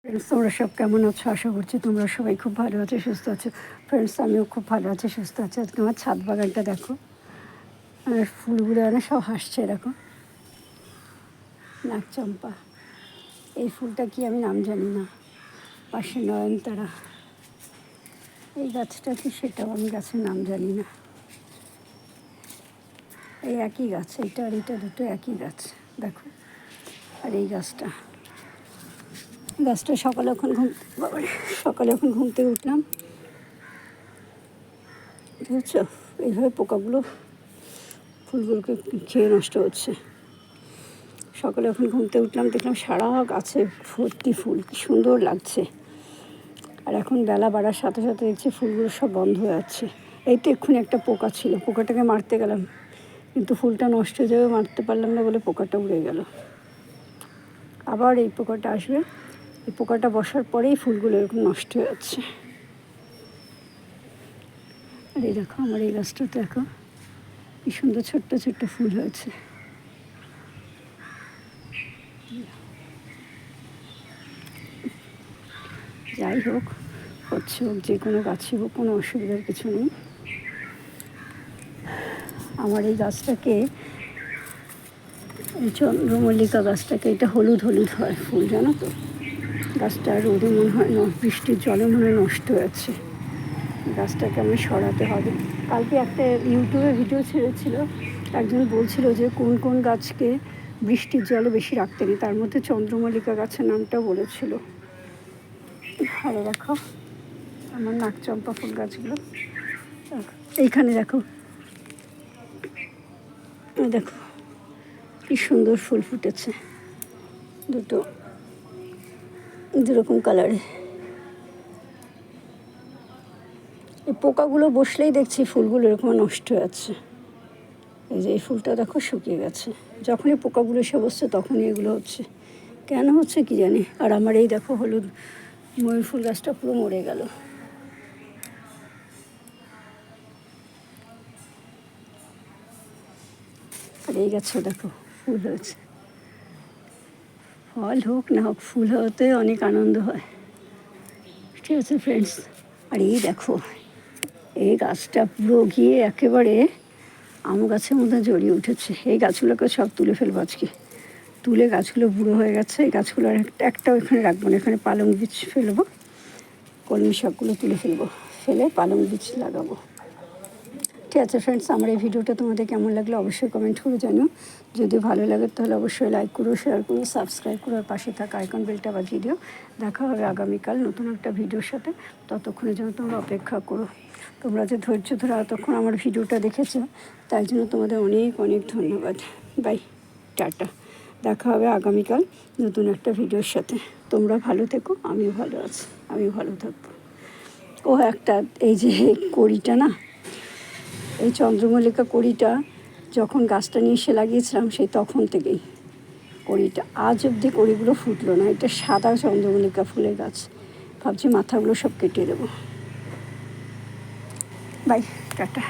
Friends, তোমরা সব কেমন আছো? আশা করছি তোমরা সবাই খুব ভালো আছো, সুস্থ আছো। ফ্রেন্ডস, আমিও খুব ভালো আছি, সুস্থ আছি। আজকে আমার ছাদ বাগানটা দেখো, আর ফুলগুলো সব হাসছে এরকম। নাকচম্পা, এই ফুলটা কি আমি নাম জানি না। পাশে নয়নতারা, এই গাছটা কি সেটাও আমি গাছের নাম জানি না। এই একই গাছ, এইটা আর এইটা দুটো একই গাছ দেখো। আর এই গাছটা সকালে এখন ঘুম থেকে উঠলাম, বুঝছো? এইভাবে পোকাগুলো ফুলগুলোকে খেয়ে নষ্ট হচ্ছে। সকালে এখন ঘুম থেকে উঠলাম, দেখলাম সারা গাছে ভর্তি ফুল, কি সুন্দর লাগছে। আর এখন বেলা বাড়ার সাথে সাথে দেখছি ফুলগুলো সব বন্ধ হয়ে যাচ্ছে। এই তো এক্ষুনি একটা পোকা ছিল, পোকাটাকে মারতে গেলাম, কিন্তু ফুলটা নষ্ট হয়ে যাবে, মারতে পারলাম না বলে পোকাটা উড়ে গেল। আবার এই পোকাটা আসবে, এই পোকাটা বসার পরেই ফুলগুলো এরকম নষ্ট হয়ে যাচ্ছে। আর এই দেখো আমার এই গাছটাতে দেখো কি সুন্দর ছোট্ট ছোট্ট ফুল হয়েছে। যাই হোক, হচ্ছে হোক, যে কোনো গাছই হোক, কোনো অসুবিধার কিছু নেই। আমার এই গাছটাকে, এই চন্দ্রমল্লিকা গাছটাকে, এটা হলুদ হলুদ হয় ফুল, জানো তো। গাছটা রোদে মনে হয় বৃষ্টির জলে মনে হয় নষ্ট হয়েছে। গাছটাকে আমি সরাতে হবে। কালকে একটা ইউটিউবে ভিডিও ছেড়েছিল, একজন বলছিল যে কোন কোন গাছকে বৃষ্টির জলে বেশি রাখতে নেই, তার মধ্যে চন্দ্রমল্লিকা গাছের নামটা বলেছিল। ভালো দেখো আমার নাকচম্পা ফুল গাছগুলো, এইখানে দেখো, দেখো কি সুন্দর ফুল ফুটেছে, দুরকম কালারে। এই পোকাগুলো বসলেই দেখছি ফুলগুলো এরকম নষ্ট হয়ে যাচ্ছে। এই যে এই ফুলটা দেখো শুকিয়ে গেছে, যখনই পোকাগুলো এসে বসছে তখনই এগুলো হচ্ছে। কেন হচ্ছে কি জানি। আর আমার এই দেখো হলুদ ময়ূর ফুল গাছটা পুরো মরে গেল। আর এই গাছটা দেখো ফুল হয়েছে। ফল হোক না হোক, ফুল হতে অনেক আনন্দ হয়। ঠিক আছে ফ্রেন্ডস, আর এই দেখো এই গাছটা পুরো গিয়ে একেবারে আম গাছের মধ্যে জড়িয়ে উঠেছে। এই গাছগুলোকে সব তুলে ফেলবো আজকে, তুলে গাছগুলো বুড়ো হয়ে গেছে। এই গাছগুলো আর একটাও এখানে রাখবো না, এখানে পালং বীজ ফেলবো, কলমি শাকগুলো তুলে ফেলবো, ফেলে পালং বীজ লাগাবো। ঠিক আছে ফ্রেন্ডস, আমার এই ভিডিওটা তোমাদের কেমন লাগলো অবশ্যই কমেন্ট করে জানিও। যদি ভালো লাগে তাহলে অবশ্যই লাইক করো, শেয়ার করো, সাবস্ক্রাইব করো, আর পাশে থাকা আইকন বেলটা বাজিয়ে দিও। দেখা হবে আগামীকাল নতুন একটা ভিডিওর সাথে। ততক্ষণের জন্য তোমরা অপেক্ষা করো। তোমরা যে ধৈর্য ধরে এতক্ষণ আমার ভিডিওটা দেখেছো, তাই জন্য তোমাদের অনেক অনেক ধন্যবাদ। Bye, tata. দেখা হবে আগামীকাল নতুন একটা ভিডিওর সাথে। তোমরা ভালো থেকো, আমিও ভালো আছি, আমিও ভালো থাকবো। ও একটা, এই যে কড়িটা না, এই চন্দ্রমল্লিকা কড়িটা যখন গাছটা নিয়ে এসে লাগিয়েছিলাম, সেই তখন থেকেই কড়িটা আজ অবধি কড়িগুলো ফুটলো না। এটা সাদা চন্দ্রমল্লিকা ফুলের গাছ, ভাবছি মাথাগুলো সব কেটে দেবো। Bye, tata.